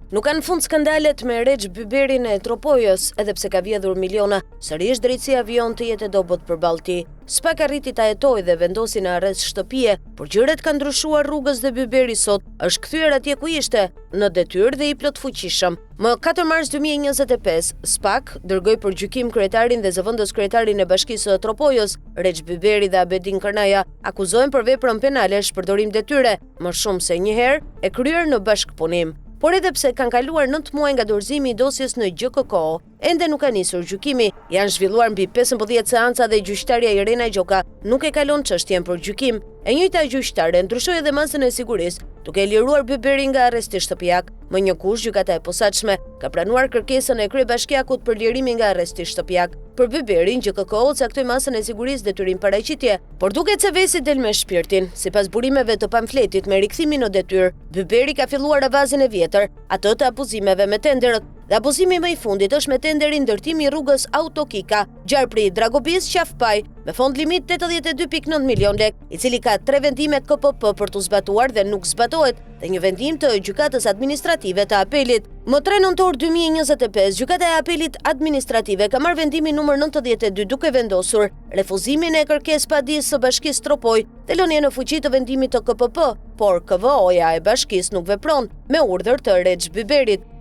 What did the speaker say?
Nuk kanë fund skandalet me Rexh Byberin e Tropojës, edhe pse ka vjedhur miliona, sërish drejtësia vijon të jetë e dobët përballë tij. S'pak arriti ta jetojë dhe vendosi në arrest shtëpie, por gjërat kanë ndryshuar rrugës dhe Byberi sot është kthyer atje ku ishte, në detyrë dhe i plot fuqishëm. Më 4 mars 2025, SPAK dërgoi për gjykim kryetarin dhe zëvendës kryetarin e Bashkisë së Tropojës, Rexh Byberi dhe Abedin Kërnaja, akuzohen për veprën penale shpërdorim detyre, më shumë se një herë e kryer në bashkëpunim. Por edhe pse kanë kaluar 9 muaj nga dorëzimi i dosjes në GKK, ende nuk ka nisur gjykimi. Janë zhvilluar mbi 15 seanca dhe gjyqtarja Irena Gjoka nuk e kalon çështjen për gjykim. E njëjta gjyqtare ndryshoi edhe masën e sigurisë, duke liruar Byberin nga arresti shtëpiak. Më një kush, gjykata e posaçme ka pranuar kërkesën e kryebashkiakut për lirimin nga arresti shtëpiak. Për Byberin, GKK-u caktoi masën e sigurisë detyrim paraqitje, por duket se vesi del me shpirtin. Sipas burimeve të pamfletit me rikthimin në detyrë, Byberi ka filluar avazin e vjetër, atë të abuzimeve me tenderët. Dhe abuzimi më i fundit është me tenderin ndërtimi i rrugës Autokika, Gjarpri Dragobis Qafpaj, me fond limit 82.9 milion lek, i cili ka 3 vendime KPP për të zbatuar dhe nuk zbatohet, dhe një vendim të gjykatës administrative të apelit. Më 3 nëntor 2025, gjykata e apelit administrative ka marrë vendimin numër 92 duke vendosur refuzimin e kërkesë padisë së Bashkisë Tropoj dhe lënien në fuqi të vendimit të KPP, por KVO-ja e Bashkisë nuk vepron me urdhër të Rexh Byberit.